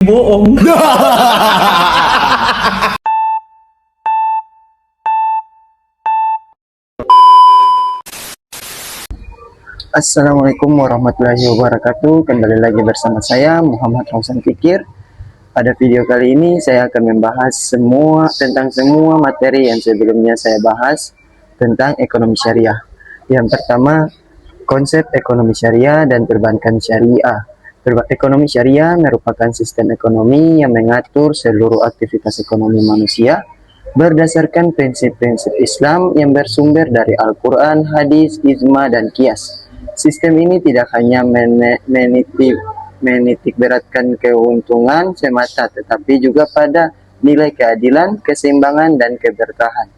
Bohong. Assalamualaikum warahmatullahi wabarakatuh. Kembali lagi bersama saya Muhammad Rausan Fikir. Pada video kali ini saya akan membahas tentang semua materi yang sebelumnya saya bahas tentang ekonomi syariah. Yang pertama, konsep ekonomi syariah dan perbankan syariah. Ekonomi syariah merupakan sistem ekonomi yang mengatur seluruh aktivitas ekonomi manusia berdasarkan prinsip-prinsip Islam yang bersumber dari Al-Quran, hadis, ijma, dan qiyas. Sistem ini tidak hanya menitik beratkan keuntungan semata, tetapi juga pada nilai keadilan, keseimbangan, dan keberkahan.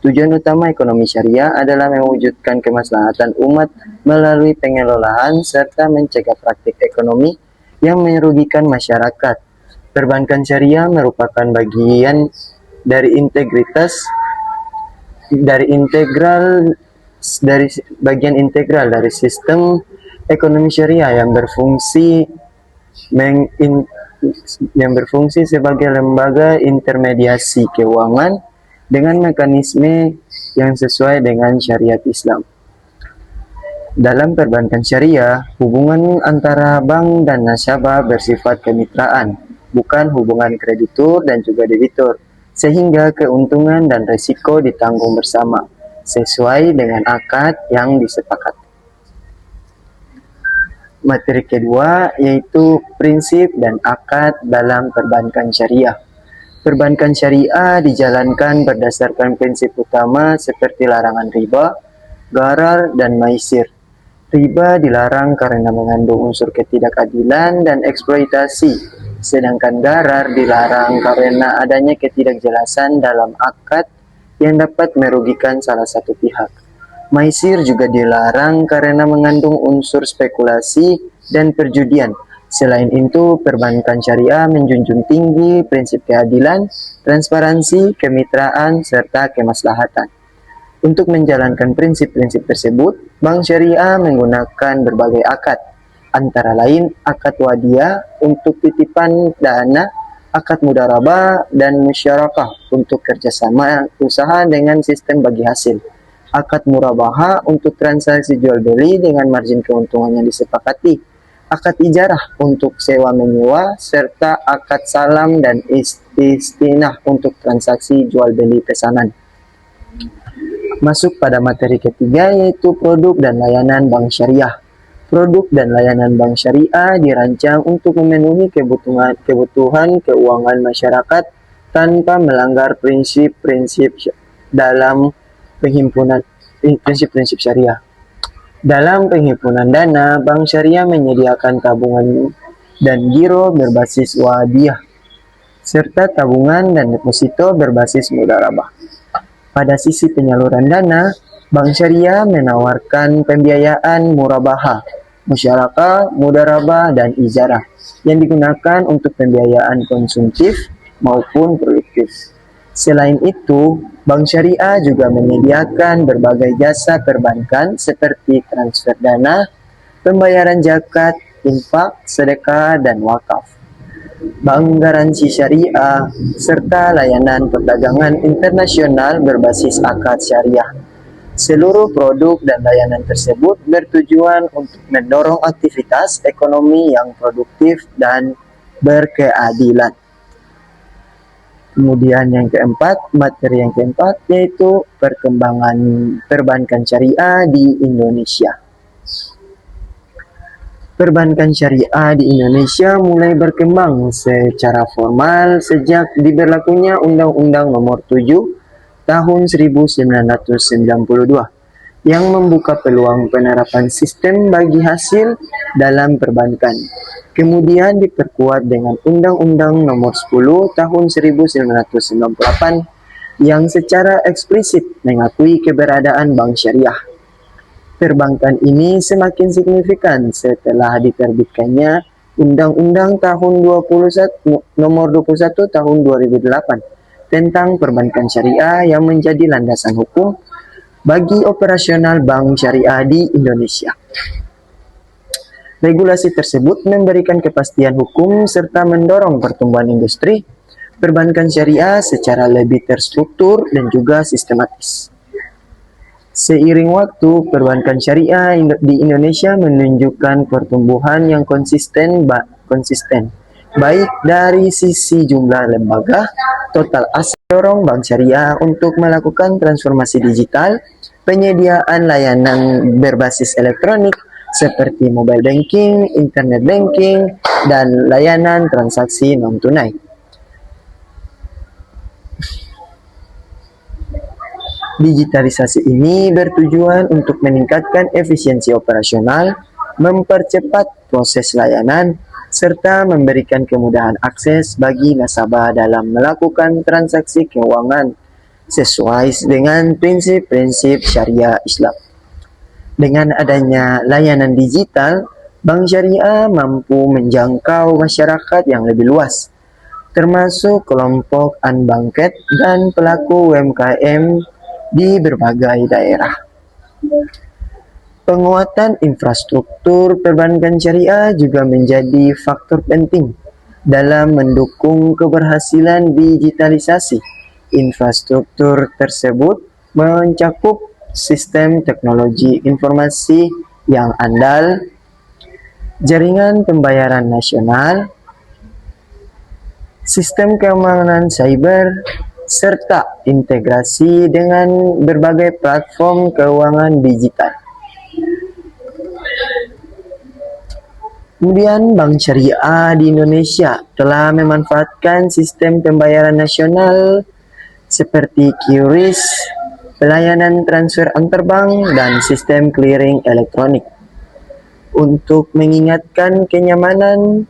Tujuan utama ekonomi syariah adalah mewujudkan kemaslahatan umat melalui pengelolaan serta mencegah praktik ekonomi yang merugikan masyarakat. Perbankan syariah merupakan bagian dari bagian integral dari sistem ekonomi syariah yang berfungsi sebagai lembaga intermediasi keuangan dengan mekanisme yang sesuai dengan syariat Islam. Dalam perbankan syariah, hubungan antara bank dan nasabah bersifat kemitraan, bukan hubungan kreditur dan juga debitur, sehingga keuntungan dan risiko ditanggung bersama, sesuai dengan akad yang disepakati. Materi kedua yaitu prinsip dan akad dalam perbankan syariah. Perbankan syariah dijalankan berdasarkan prinsip utama seperti larangan riba, gharar, dan maisir. Riba dilarang karena mengandung unsur ketidakadilan dan eksploitasi, sedangkan gharar dilarang karena adanya ketidakjelasan dalam akad yang dapat merugikan salah satu pihak. Maisir juga dilarang karena mengandung unsur spekulasi dan perjudian. Selain itu, perbankan syariah menjunjung tinggi prinsip keadilan, transparansi, kemitraan, serta kemaslahatan. Untuk menjalankan prinsip-prinsip tersebut, bank syariah menggunakan berbagai akad, antara lain akad wadiah untuk titipan dana, akad mudharabah dan musyarakah untuk kerjasama usaha dengan sistem bagi hasil, akad murabaha untuk transaksi jual beli dengan margin keuntungan yang disepakati, akad ijarah untuk sewa menyewa, serta akad salam dan istinah untuk transaksi jual beli pesanan. Masuk pada materi ketiga yaitu produk dan layanan bank syariah. Produk dan layanan bank syariah dirancang untuk memenuhi kebutuhan keuangan masyarakat tanpa melanggar prinsip-prinsip syariah. Dalam penghimpunan dana, bank syariah menyediakan tabungan dan giro berbasis wadiah, serta tabungan dan deposito berbasis mudharabah. Pada sisi penyaluran dana, bank syariah menawarkan pembiayaan murabaha, musyarakah, mudharabah, dan ijarah yang digunakan untuk pembiayaan konsumtif maupun produktif. Selain itu, bank syariah juga menyediakan berbagai jasa perbankan seperti transfer dana, pembayaran zakat, infak, sedekah, dan wakaf, bank garansi syariah, serta layanan perdagangan internasional berbasis akad syariah. Seluruh produk dan layanan tersebut bertujuan untuk mendorong aktivitas ekonomi yang produktif dan berkeadilan. Kemudian materi yang keempat yaitu perkembangan perbankan syariah di Indonesia. Perbankan syariah di Indonesia mulai berkembang secara formal sejak diberlakunya Undang-Undang Nomor 7 Tahun 1992 yang membuka peluang penerapan sistem bagi hasil dalam perbankan. Kemudian diperkuat dengan Undang-Undang Nomor 10 Tahun 1998 yang secara eksplisit mengakui keberadaan bank syariah. Perbankan ini semakin signifikan setelah diterbitkannya Undang-Undang Nomor 21 Tahun 2008 tentang perbankan syariah yang menjadi landasan hukum bagi operasional bank syariah di Indonesia. Regulasi tersebut memberikan kepastian hukum serta mendorong pertumbuhan industri perbankan syariah secara lebih terstruktur dan juga sistematis. Seiring waktu, perbankan syariah di Indonesia menunjukkan pertumbuhan yang konsisten, baik dari sisi jumlah lembaga, total aset dorong bank syariah untuk melakukan transformasi digital, penyediaan layanan berbasis elektronik seperti mobile banking, internet banking, dan layanan transaksi non-tunai. Digitalisasi ini bertujuan untuk meningkatkan efisiensi operasional, mempercepat proses layanan, serta memberikan kemudahan akses bagi nasabah dalam melakukan transaksi keuangan sesuai dengan prinsip-prinsip syariah Islam. Dengan adanya layanan digital, Bank Syariah mampu menjangkau masyarakat yang lebih luas, termasuk kelompok unbanked dan pelaku UMKM di berbagai daerah. Penguatan infrastruktur perbankan syariah juga menjadi faktor penting dalam mendukung keberhasilan digitalisasi. Infrastruktur tersebut mencakup sistem teknologi informasi yang andal, jaringan pembayaran nasional, sistem keamanan cyber, serta integrasi dengan berbagai platform keuangan digital. Kemudian Bank Syariah di Indonesia telah memanfaatkan sistem pembayaran nasional seperti QRIS, pelayanan transfer antar bank, dan sistem clearing elektronik untuk meningkatkan kenyamanan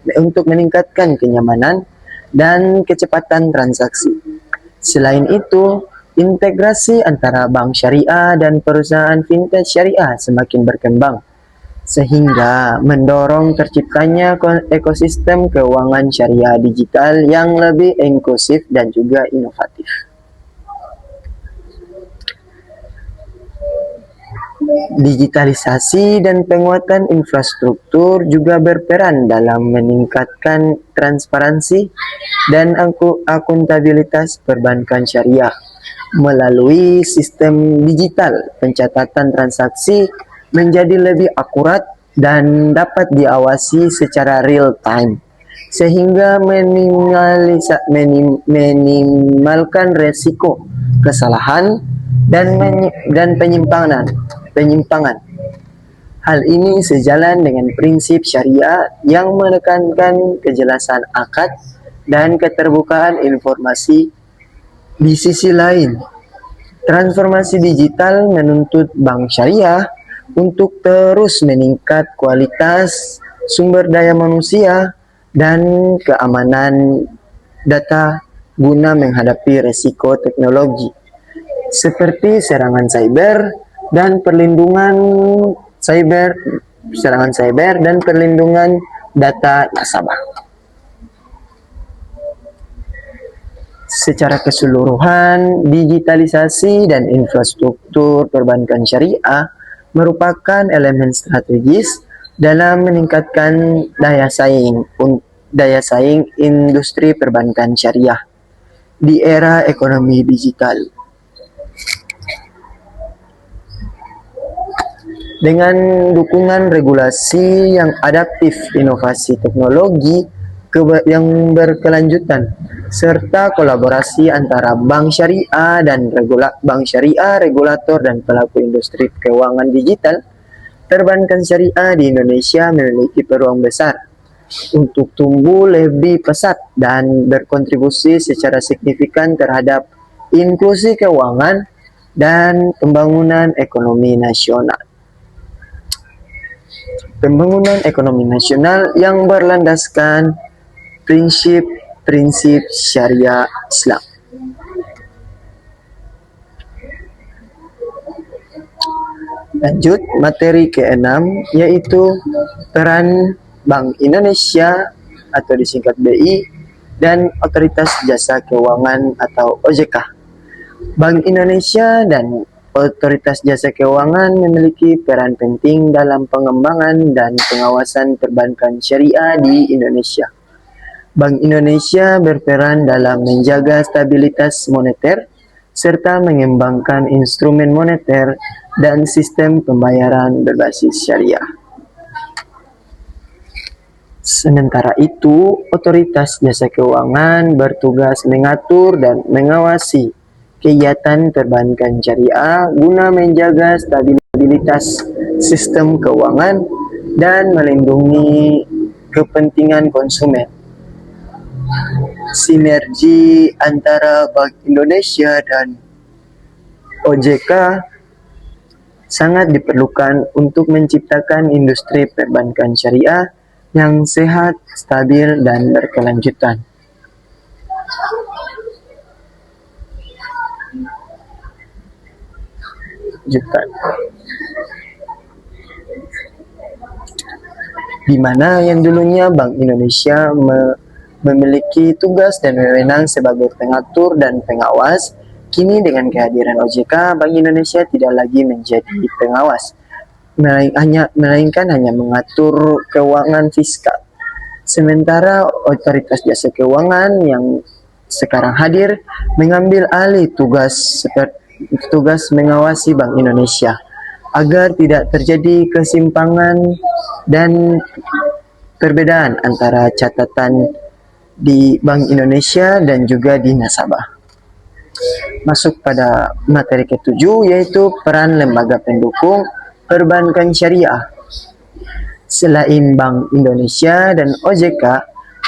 dan kecepatan transaksi. Selain itu, integrasi antara bank syariah dan perusahaan fintech syariah semakin berkembang, sehingga mendorong terciptanya ekosistem keuangan syariah digital yang lebih inklusif dan juga inovatif. Digitalisasi dan penguatan infrastruktur juga berperan dalam meningkatkan transparansi dan akuntabilitas perbankan syariah. Melalui sistem digital, pencatatan transaksi menjadi lebih akurat dan dapat diawasi secara real time, sehingga minimalkan resiko kesalahan dan penyimpangan. Hal ini sejalan dengan prinsip syariah yang menekankan kejelasan akad dan keterbukaan informasi. Di sisi lain, transformasi digital menuntut bank syariah untuk terus meningkat kualitas sumber daya manusia dan keamanan data guna menghadapi risiko teknologi seperti serangan cyber dan perlindungan data nasabah. Secara keseluruhan, digitalisasi dan infrastruktur perbankan syariah merupakan elemen strategis dalam meningkatkan daya saing industri perbankan syariah di era ekonomi digital. Dengan dukungan regulasi yang adaptif, inovasi teknologi yang berkelanjutan, serta kolaborasi antara bank syariah, regulator, dan pelaku industri keuangan digital, perbankan syariah di Indonesia memiliki peluang besar untuk tumbuh lebih pesat dan berkontribusi secara signifikan terhadap inklusi keuangan dan pembangunan ekonomi nasional. Pembangunan ekonomi nasional yang berlandaskan prinsip-prinsip syariah Islam. Lanjut, materi ke-6 yaitu peran Bank Indonesia atau disingkat BI dan Otoritas Jasa Keuangan atau OJK. Bank Indonesia dan Otoritas Jasa Keuangan memiliki peran penting dalam pengembangan dan pengawasan perbankan syariah di Indonesia. Bank Indonesia berperan dalam menjaga stabilitas moneter serta mengembangkan instrumen moneter dan sistem pembayaran berbasis syariah. Sementara itu, Otoritas Jasa Keuangan bertugas mengatur dan mengawasi kegiatan perbankan syariah guna menjaga stabilitas sistem keuangan dan melindungi kepentingan konsumen. Sinergi antara Bank Indonesia dan OJK sangat diperlukan untuk menciptakan industri perbankan syariah yang sehat, stabil, dan berkelanjutan. Di mana yang dulunya Bank Indonesia memiliki tugas dan wewenang sebagai pengatur dan pengawas, kini dengan kehadiran OJK, Bank Indonesia tidak lagi menjadi pengawas, melainkan hanya mengatur keuangan fiskal. Sementara Otoritas Jasa Keuangan yang sekarang hadir mengambil alih tugas mengawasi Bank Indonesia agar tidak terjadi kesimpangan dan perbedaan antara catatan di Bank Indonesia dan juga di nasabah. Masuk pada materi ke-7, yaitu peran lembaga pendukung perbankan syariah. Selain Bank Indonesia dan OJK,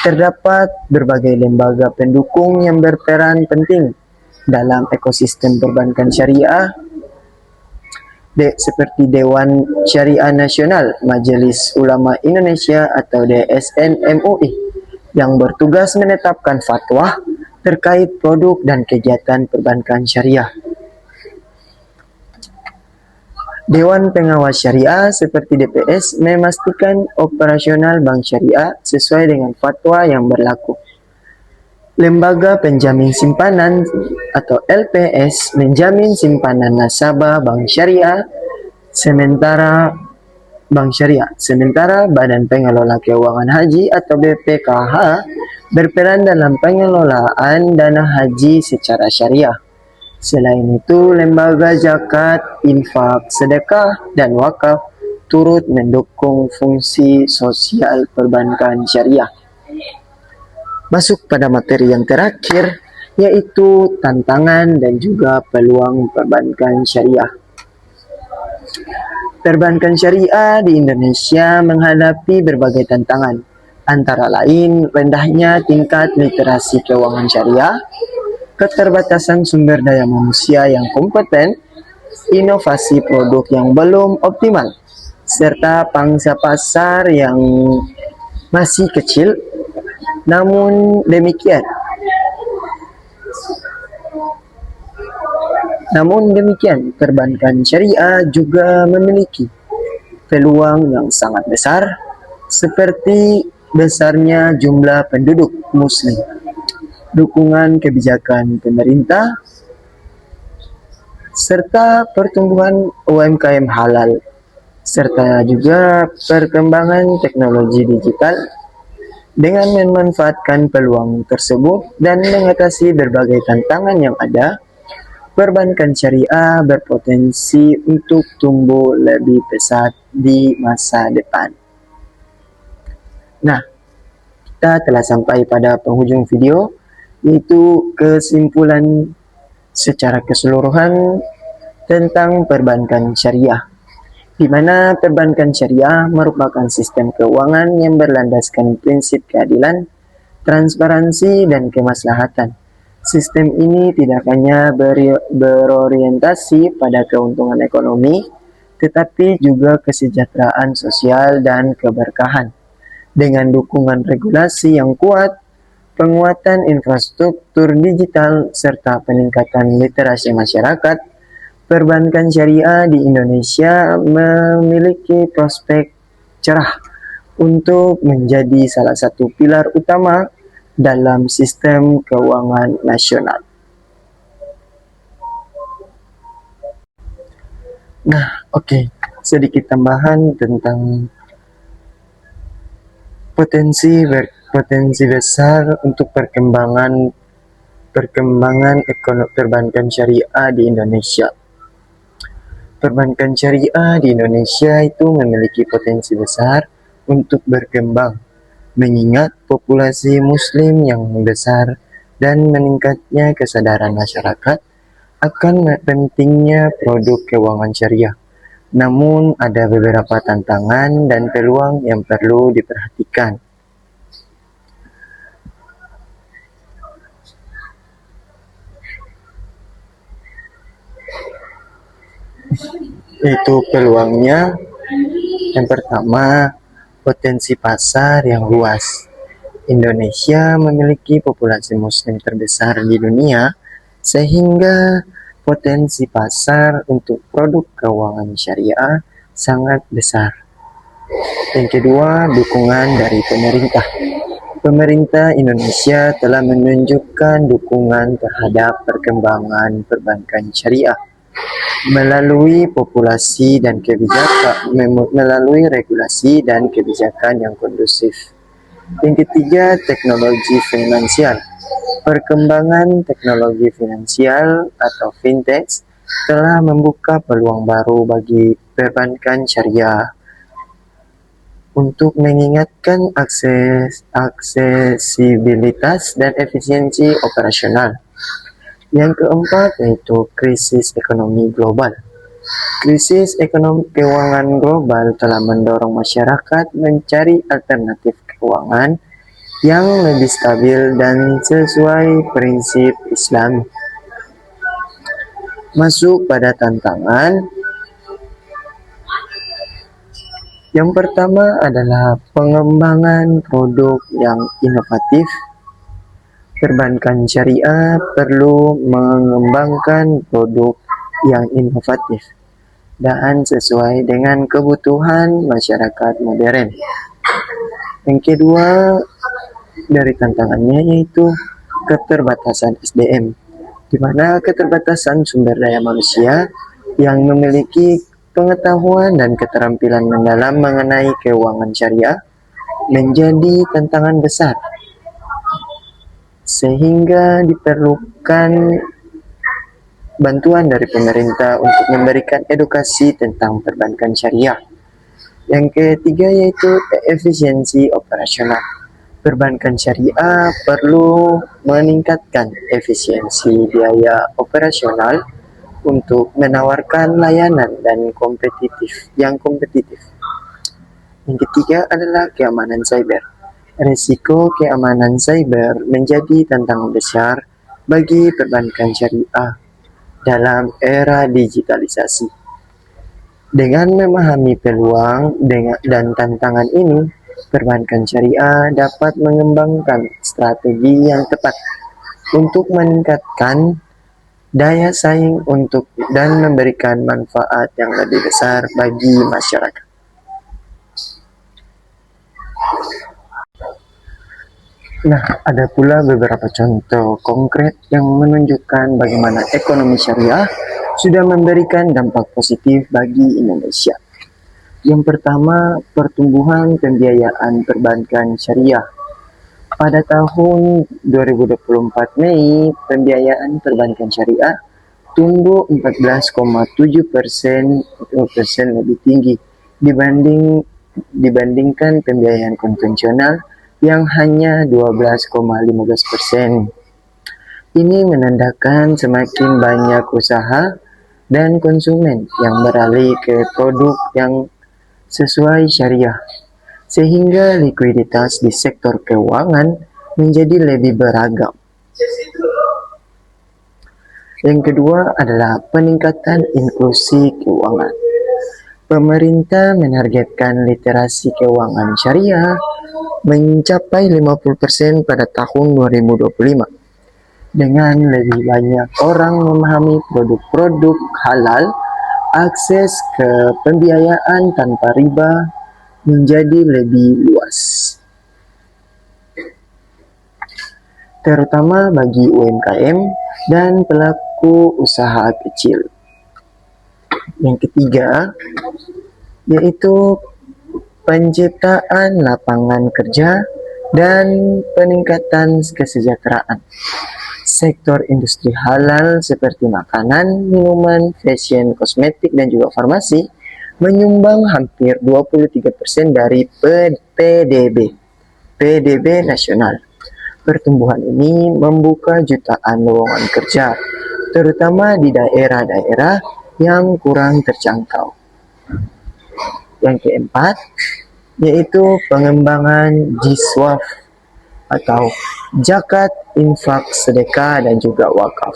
terdapat berbagai lembaga pendukung yang berperan penting dalam ekosistem perbankan syariah, seperti Dewan Syariah Nasional Majelis Ulama Indonesia atau DSN MUI yang bertugas menetapkan fatwa terkait produk dan kegiatan perbankan syariah. Dewan Pengawas Syariah seperti DPS memastikan operasional bank syariah sesuai dengan fatwa yang berlaku. Lembaga Penjamin Simpanan atau LPS menjamin simpanan nasabah bank syariah, sementara Badan Pengelola Keuangan Haji atau BPKH berperan dalam pengelolaan dana haji secara syariah. Selain itu, lembaga zakat, infak, sedekah, dan wakaf turut mendukung fungsi sosial perbankan syariah. Masuk pada materi yang terakhir, yaitu tantangan dan juga peluang perbankan syariah. Perbankan syariah di Indonesia menghadapi berbagai tantangan, antara lain rendahnya tingkat literasi keuangan syariah, keterbatasan sumber daya manusia yang kompeten, inovasi produk yang belum optimal, serta pangsa pasar yang masih kecil. Namun demikian, perbankan syariah juga memiliki peluang yang sangat besar, seperti besarnya jumlah penduduk muslim, dukungan kebijakan pemerintah, serta pertumbuhan UMKM halal, serta juga perkembangan teknologi digital. Dengan memanfaatkan peluang tersebut dan mengatasi berbagai tantangan yang ada, perbankan syariah berpotensi untuk tumbuh lebih pesat di masa depan. Nah, kita telah sampai pada penghujung video, yaitu kesimpulan secara keseluruhan tentang perbankan syariah, di mana perbankan syariah merupakan sistem keuangan yang berlandaskan prinsip keadilan, transparansi, dan kemaslahatan. Sistem ini tidak hanya berorientasi pada keuntungan ekonomi, tetapi juga kesejahteraan sosial dan keberkahan. Dengan dukungan regulasi yang kuat, penguatan infrastruktur digital, serta peningkatan literasi masyarakat, perbankan syariah di Indonesia memiliki prospek cerah untuk menjadi salah satu pilar utama dalam sistem keuangan nasional. Nah, oke. Sedikit tambahan tentang potensi besar untuk perkembangan ekonomi perbankan syariah di Indonesia. Perbankan syariah di Indonesia itu memiliki potensi besar untuk berkembang, mengingat populasi muslim yang besar dan meningkatnya kesadaran masyarakat akan pentingnya produk keuangan syariah. Namun ada beberapa tantangan dan peluang yang perlu diperhatikan. Itu peluangnya, yang pertama, potensi pasar yang luas. Indonesia memiliki populasi muslim terbesar di dunia, sehingga potensi pasar untuk produk keuangan syariah sangat besar. Yang kedua, dukungan dari pemerintah. Pemerintah Indonesia telah menunjukkan dukungan terhadap perkembangan perbankan syariah melalui melalui regulasi dan kebijakan yang kondusif. Yang ketiga, teknologi finansial. Perkembangan teknologi finansial atau fintech telah membuka peluang baru bagi perbankan syariah untuk mengingatkan aksesibilitas dan efisiensi operasional. Yang keempat yaitu krisis ekonomi global. Krisis ekonomi keuangan global telah mendorong masyarakat mencari alternatif keuangan yang lebih stabil dan sesuai prinsip Islam. Masuk pada tantangan. Yang pertama adalah pengembangan produk yang inovatif. Perbankan syariah perlu mengembangkan produk yang inovatif dan sesuai dengan kebutuhan masyarakat modern. Yang kedua dari tantangannya yaitu keterbatasan SDM, di mana keterbatasan sumber daya manusia yang memiliki pengetahuan dan keterampilan mendalam mengenai keuangan syariah menjadi tantangan besar, sehingga diperlukan bantuan dari pemerintah untuk memberikan edukasi tentang perbankan syariah. Yang ketiga yaitu efisiensi operasional. Perbankan syariah perlu meningkatkan efisiensi biaya operasional untuk menawarkan layanan dan yang kompetitif. Yang ketiga adalah keamanan cyber. Risiko keamanan cyber menjadi tantangan besar bagi perbankan syariah dalam era digitalisasi. Dengan memahami peluang dan tantangan ini, perbankan syariah dapat mengembangkan strategi yang tepat untuk meningkatkan daya saing dan memberikan manfaat yang lebih besar bagi masyarakat. Nah, ada pula beberapa contoh konkret yang menunjukkan bagaimana ekonomi syariah sudah memberikan dampak positif bagi Indonesia. Yang pertama, pertumbuhan pembiayaan perbankan syariah. Pada tahun 2024 Mei, pembiayaan perbankan syariah tumbuh 14,7% lebih tinggi dibandingkan pembiayaan konvensional yang hanya 12,15%. Ini menandakan semakin banyak usaha dan konsumen yang beralih ke produk yang sesuai syariah, sehingga likuiditas di sektor keuangan menjadi lebih beragam. Yang kedua adalah peningkatan inklusi keuangan. Pemerintah menargetkan literasi keuangan syariah mencapai 50% pada tahun 2025. Dengan lebih banyak orang memahami produk-produk halal, akses ke pembiayaan tanpa riba menjadi lebih luas, terutama bagi UMKM dan pelaku usaha kecil. Yang ketiga, yaitu penciptaan lapangan kerja dan peningkatan kesejahteraan. Sektor industri halal seperti makanan, minuman, fashion, kosmetik, dan juga farmasi menyumbang hampir 23% dari PDB nasional. Pertumbuhan ini membuka jutaan lowongan kerja, terutama di daerah-daerah yang kurang terjangkau. Yang keempat, yaitu pengembangan jiswaf atau zakat, infak, sedekah, dan juga wakaf.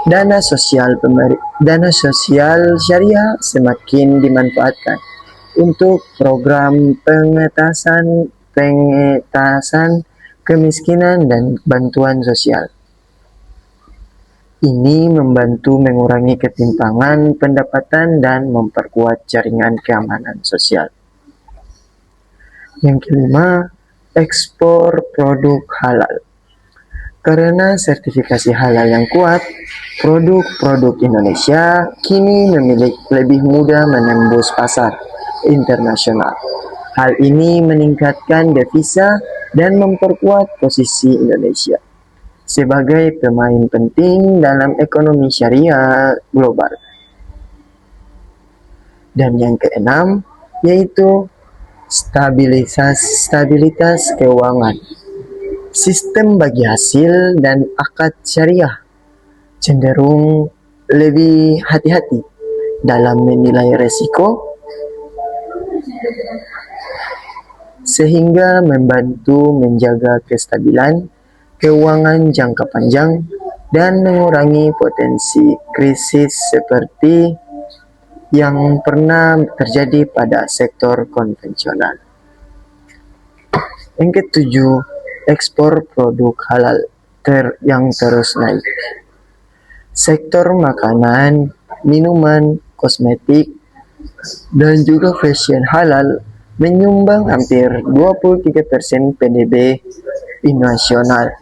Dana sosial syariah semakin dimanfaatkan untuk program pengetasan kemiskinan dan bantuan sosial. Ini membantu mengurangi ketimpangan pendapatan dan memperkuat jaringan keamanan sosial. Yang kelima, ekspor produk halal. Karena sertifikasi halal yang kuat, produk-produk Indonesia kini lebih mudah menembus pasar internasional. Hal ini meningkatkan devisa dan memperkuat posisi Indonesia sebagai pemain penting dalam ekonomi syariah global. Dan yang keenam, yaitu stabilitas keuangan. Sistem bagi hasil dan akad syariah cenderung lebih hati-hati dalam menilai resiko, sehingga membantu menjaga kestabilan keuangan jangka panjang dan mengurangi potensi krisis seperti yang pernah terjadi pada sektor konvensional. Yang ketujuh, ekspor produk halal yang terus naik. Sektor makanan, minuman, kosmetik, dan juga fashion halal menyumbang hampir 23% PDB nasional,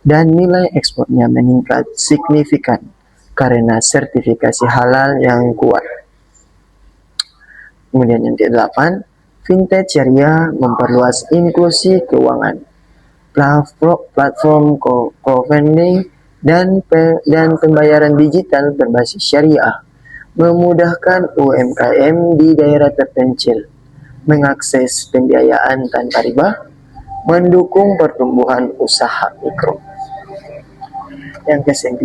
dan nilai ekspornya meningkat signifikan karena sertifikasi halal yang kuat. Kemudian yang ke-8, fintech syariah memperluas inklusi keuangan. Platform crowdfunding dan pembayaran digital berbasis syariah memudahkan UMKM di daerah terpencil mengakses pembiayaan tanpa riba, mendukung pertumbuhan usaha mikro. Yang ke-9,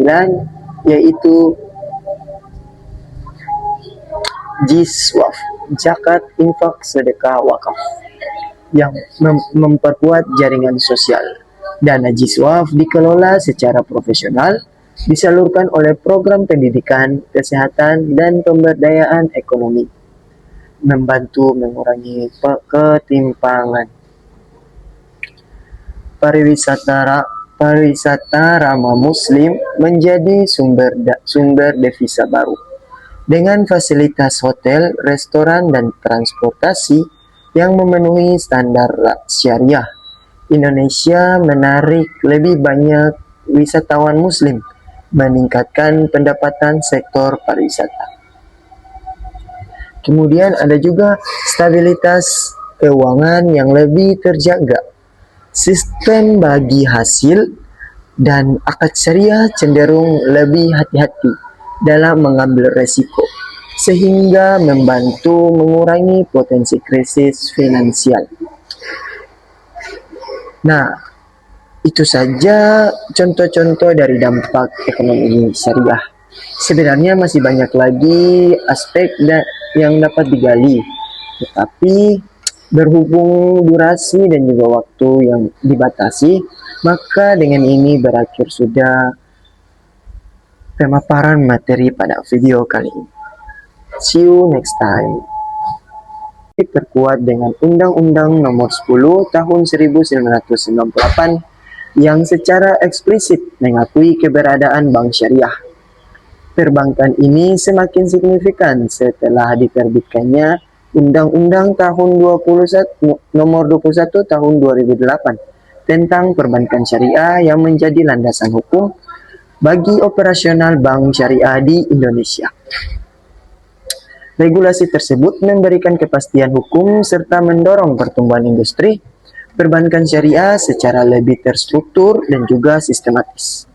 yaitu jiswaf, zakat, infak, sedekah, wakaf, yang memperkuat jaringan sosial. Dana jiswaf dikelola secara profesional, disalurkan oleh program pendidikan, kesehatan, dan pemberdayaan ekonomi, membantu mengurangi ketimpangan. Pariwisata ramah muslim menjadi sumber devisa baru. Dengan fasilitas hotel, restoran, dan transportasi yang memenuhi standar syariah, Indonesia menarik lebih banyak wisatawan muslim, meningkatkan pendapatan sektor pariwisata. Kemudian ada juga stabilitas keuangan yang lebih terjaga. Sistem bagi hasil dan akad syariah cenderung lebih hati-hati dalam mengambil resiko, sehingga membantu mengurangi potensi krisis finansial. Nah, itu saja contoh-contoh dari dampak ekonomi syariah. Sebenarnya masih banyak lagi aspek yang dapat digali, tetapi berhubung durasi dan juga waktu yang dibatasi, maka dengan ini berakhir sudah pemaparan materi pada video kali ini. See you next time. Diperkuat dengan Undang-Undang Nomor 10 Tahun 1998 yang secara eksplisit mengakui keberadaan bank syariah. Perbankan ini semakin signifikan setelah diterbitkannya Undang-Undang Nomor 21 Tahun 2008 tentang perbankan syariah yang menjadi landasan hukum bagi operasional bank syariah di Indonesia. Regulasi tersebut memberikan kepastian hukum serta mendorong pertumbuhan industri perbankan syariah secara lebih terstruktur dan juga sistematis.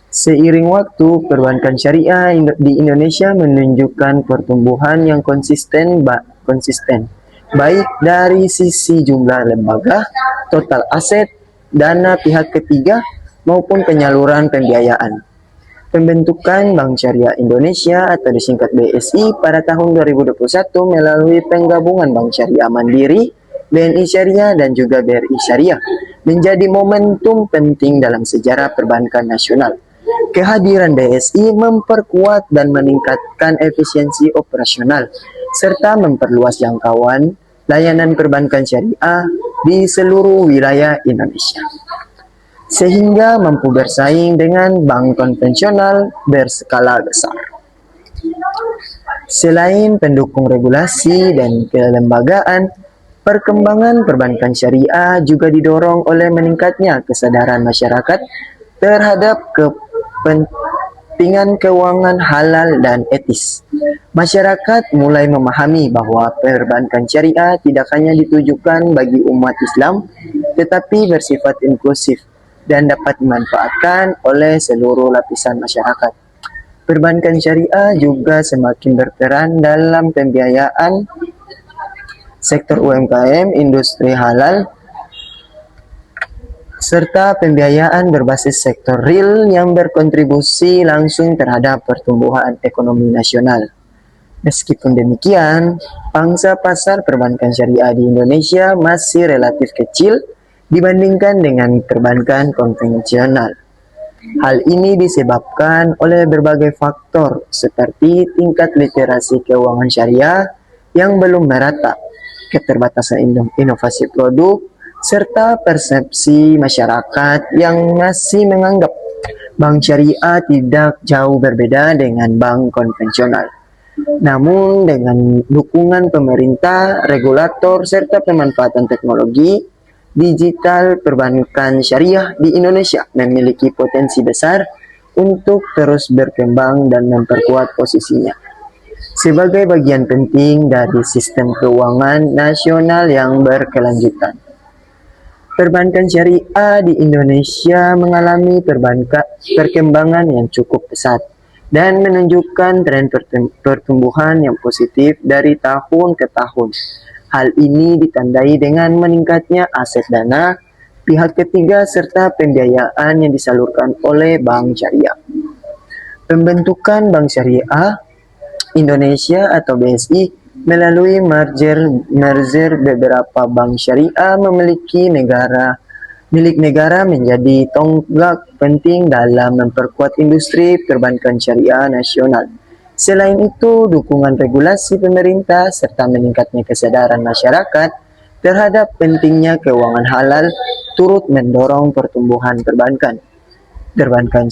Seiring waktu, perbankan syariah di Indonesia menunjukkan pertumbuhan yang konsisten, baik dari sisi jumlah lembaga, total aset, dana pihak ketiga, maupun penyaluran pembiayaan. Pembentukan Bank Syariah Indonesia atau disingkat BSI pada tahun 2021 melalui penggabungan Bank Syariah Mandiri, BNI Syariah, dan juga BRI Syariah menjadi momentum penting dalam sejarah perbankan nasional. Kehadiran BSI memperkuat dan meningkatkan efisiensi operasional serta memperluas jangkauan layanan perbankan syariah di seluruh wilayah Indonesia, sehingga mampu bersaing dengan bank konvensional berskala besar. Selain pendukung regulasi dan kelembagaan, perkembangan perbankan syariah juga didorong oleh meningkatnya kesadaran masyarakat terhadap kepentingan keuangan halal dan etis. Masyarakat mulai memahami bahwa perbankan syariah tidak hanya ditujukan bagi umat Islam, tetapi bersifat inklusif dan dapat dimanfaatkan oleh seluruh lapisan masyarakat. Perbankan syariah juga semakin berperan dalam pembiayaan sektor UMKM, industri halal, serta pembiayaan berbasis sektor real yang berkontribusi langsung terhadap pertumbuhan ekonomi nasional. Meskipun demikian, pangsa pasar perbankan syariah di Indonesia masih relatif kecil dibandingkan dengan perbankan konvensional. Hal ini disebabkan oleh berbagai faktor seperti tingkat literasi keuangan syariah yang belum merata, keterbatasan inovasi produk, serta persepsi masyarakat yang masih menganggap bank syariah tidak jauh berbeda dengan bank konvensional. Namun dengan dukungan pemerintah, regulator, serta pemanfaatan teknologi digital, perbankan syariah di Indonesia memiliki potensi besar untuk terus berkembang dan memperkuat posisinya sebagai bagian penting dari sistem keuangan nasional yang berkelanjutan. Perbankan syariah di Indonesia mengalami perkembangan yang cukup pesat dan menunjukkan tren pertumbuhan yang positif dari tahun ke tahun. Hal ini ditandai dengan meningkatnya aset dana pihak ketiga serta pembiayaan yang disalurkan oleh Bank Syariah. Pembentukan Bank Syariah Indonesia atau BSI melalui merger beberapa bank syariah milik negara menjadi tonggak penting dalam memperkuat industri perbankan syariah nasional. Selain itu, dukungan regulasi pemerintah serta meningkatnya kesadaran masyarakat terhadap pentingnya keuangan halal turut mendorong pertumbuhan perbankan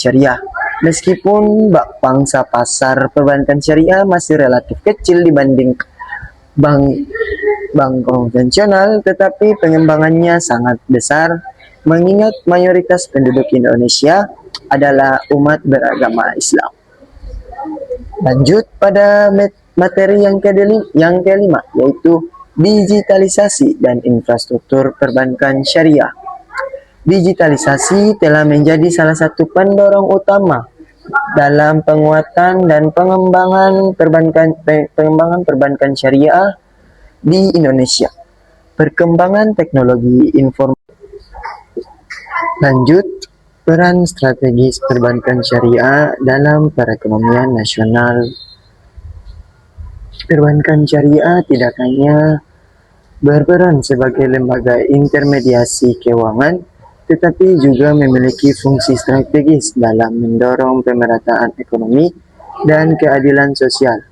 syariah. Meskipun pangsa pasar perbankan syariah masih relatif kecil dibanding bank konvensional, tetapi pengembangannya sangat besar mengingat mayoritas penduduk Indonesia adalah umat beragama Islam. Lanjut pada materi yang kelima, yaitu digitalisasi dan infrastruktur perbankan syariah. Digitalisasi telah menjadi salah satu pendorong utama dalam penguatan dan pengembangan perbankan syariah di Indonesia. Perkembangan teknologi informasi. Lanjut, peran strategis perbankan syariah dalam perekonomian nasional. Perbankan syariah tidak hanya berperan sebagai lembaga intermediasi keuangan, tetapi juga memiliki fungsi strategis dalam mendorong pemerataan ekonomi dan keadilan sosial.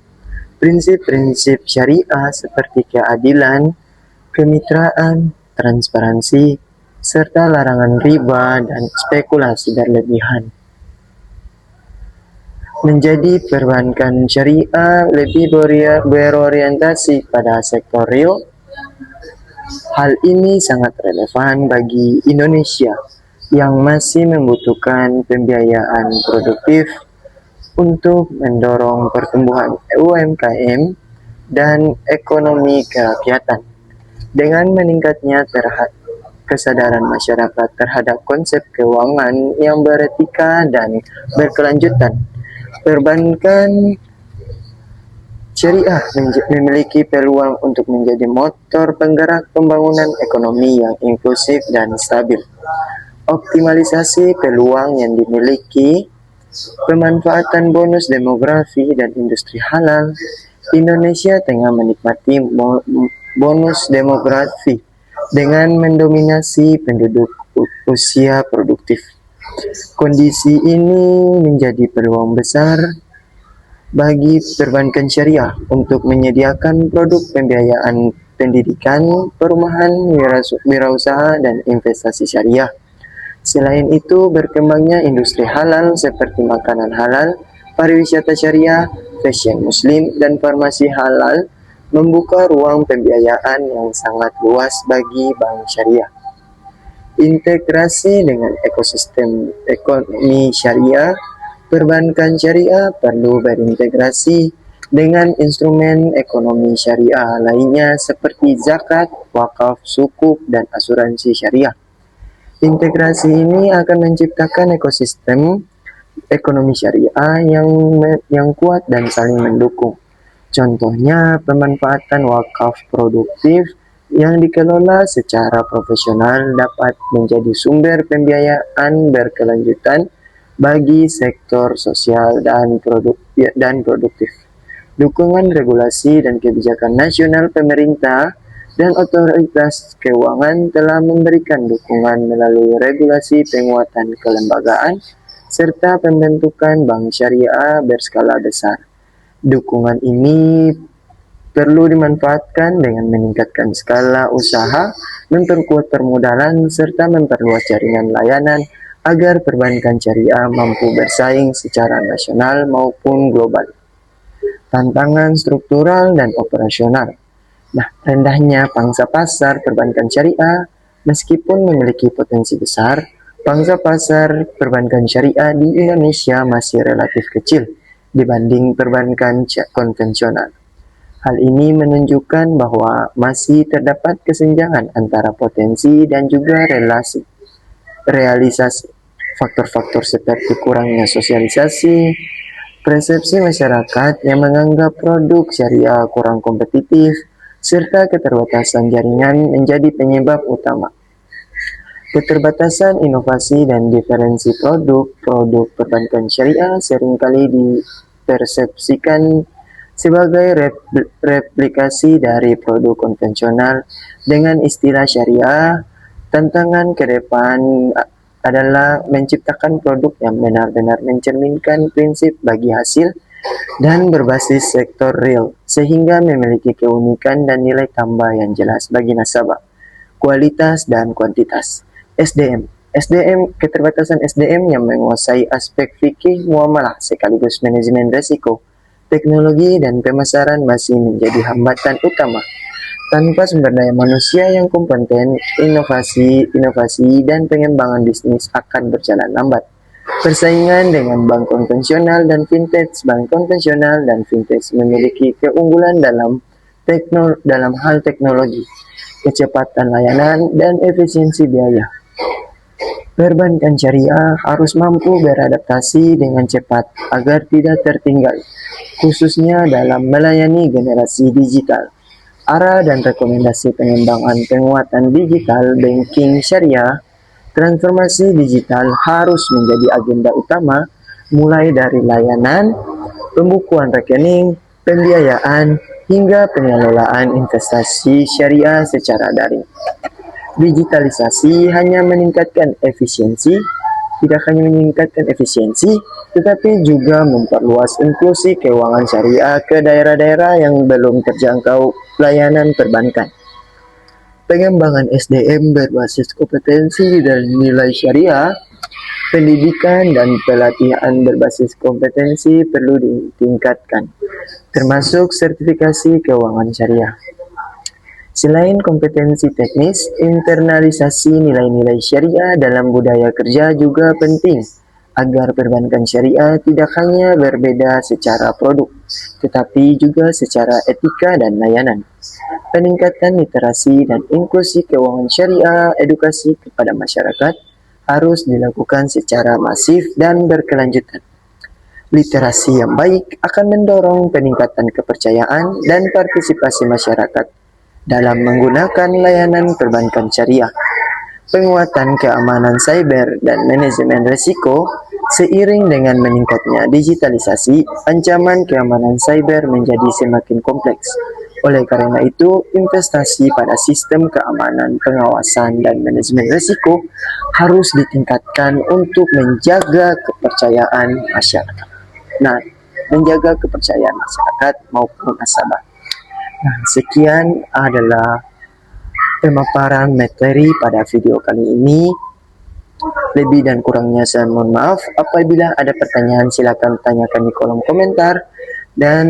Prinsip-prinsip syariah seperti keadilan, kemitraan, transparansi, serta larangan riba dan spekulasi berlebihan. Menjadi perbankan syariah lebih berorientasi pada sektor real. Hal ini sangat relevan bagi Indonesia yang masih membutuhkan pembiayaan produktif untuk mendorong pertumbuhan UMKM dan ekonomi kerakyatan. Dengan meningkatnya kesadaran masyarakat terhadap konsep keuangan yang beretika dan berkelanjutan, perbankan syariah memiliki peluang untuk menjadi motor penggerak pembangunan ekonomi yang inklusif dan stabil. Optimalisasi peluang yang dimiliki, pemanfaatan bonus demografi dan industri halal. Indonesia tengah menikmati bonus demografi dengan mendominasi penduduk usia produktif. Kondisi ini menjadi peluang besar bagi perbankan syariah untuk menyediakan produk pembiayaan pendidikan, perumahan, wirausaha, dan investasi syariah. Selain itu, berkembangnya industri halal seperti makanan halal, pariwisata syariah, fashion muslim, dan farmasi halal membuka ruang pembiayaan yang sangat luas bagi bank syariah. Integrasi dengan ekosistem ekonomi syariah, perbankan syariah perlu berintegrasi dengan instrumen ekonomi syariah lainnya seperti zakat, wakaf, sukuk, dan asuransi syariah. Integrasi ini akan menciptakan ekosistem ekonomi syariah yang kuat dan saling mendukung. Contohnya, pemanfaatan wakaf produktif yang dikelola secara profesional dapat menjadi sumber pembiayaan berkelanjutan bagi sektor sosial dan produktif. Dukungan regulasi dan kebijakan nasional pemerintah dan otoritas keuangan telah memberikan dukungan melalui regulasi penguatan kelembagaan serta pembentukan bank syariah berskala besar. Dukungan ini perlu dimanfaatkan dengan meningkatkan skala usaha, memperkuat permodalan, serta memperluas jaringan layanan agar perbankan syariah mampu bersaing secara nasional maupun global. Tantangan struktural dan operasional. Nah, rendahnya pangsa pasar perbankan syariah, meskipun memiliki potensi besar, pangsa pasar perbankan syariah di Indonesia masih relatif kecil dibanding perbankan konvensional. Hal ini menunjukkan bahwa masih terdapat kesenjangan antara potensi dan juga realisasi. Faktor-faktor seperti kurangnya sosialisasi, persepsi masyarakat yang menganggap produk syariah kurang kompetitif, serta keterbatasan jaringan menjadi penyebab utama. Keterbatasan inovasi dan diferensi produk perbankan syariah seringkali dipersepsikan sebagai replikasi dari produk konvensional. Dengan istilah syariah, tantangan ke depan adalah menciptakan produk yang benar-benar mencerminkan prinsip bagi hasil dan berbasis sektor real, sehingga memiliki keunikan dan nilai tambah yang jelas bagi nasabah. Kualitas dan kuantitas. Keterbatasan SDM yang menguasai aspek fikih muamalah sekaligus manajemen risiko, teknologi dan pemasaran masih menjadi hambatan utama. Tanpa sumber daya manusia yang kompeten, inovasi dan pengembangan bisnis akan berjalan lambat. Persaingan dengan bank konvensional dan fintech. Bank konvensional dan fintech memiliki keunggulan dalam hal teknologi, kecepatan layanan, dan efisiensi biaya. Perbankan syariah harus mampu beradaptasi dengan cepat agar tidak tertinggal, khususnya dalam melayani generasi digital. Arah dan rekomendasi pengembangan penguatan digital banking syariah. Transformasi digital harus menjadi agenda utama, mulai dari layanan, pembukuan rekening, pembiayaan, hingga pengelolaan investasi syariah secara daring. Digitalisasi tidak hanya meningkatkan efisiensi, tetapi juga memperluas inklusi keuangan syariah ke daerah-daerah yang belum terjangkau layanan perbankan. Pengembangan SDM berbasis kompetensi dan nilai syariah, pendidikan dan pelatihan berbasis kompetensi perlu ditingkatkan, termasuk sertifikasi keuangan syariah. Selain kompetensi teknis, internalisasi nilai-nilai syariah dalam budaya kerja juga penting agar perbankan syariah tidak hanya berbeda secara produk, tetapi juga secara etika dan layanan. Peningkatan literasi dan inklusi keuangan syariah edukasi kepada masyarakat harus dilakukan secara masif dan berkelanjutan. Literasi yang baik akan mendorong peningkatan kepercayaan dan partisipasi masyarakat dalam menggunakan layanan perbankan syariah. Penguatan keamanan cyber dan manajemen risiko seiring dengan meningkatnya digitalisasi, ancaman keamanan cyber menjadi semakin kompleks. Oleh karena itu, investasi pada sistem keamanan, pengawasan, dan manajemen risiko harus ditingkatkan untuk menjaga kepercayaan masyarakat. Nah, menjaga kepercayaan masyarakat maupun nasabah. Nah, sekian adalah pemaparan materi pada video kali ini. Lebih dan kurangnya saya mohon maaf. Apabila ada pertanyaan silakan tanyakan di kolom komentar. Dan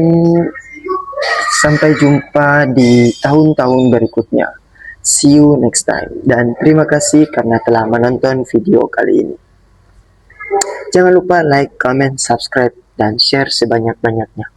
sampai jumpa di tahun-tahun berikutnya. See you next time. Dan terima kasih karena telah menonton video kali ini. Jangan lupa like, comment, subscribe, dan share sebanyak-banyaknya.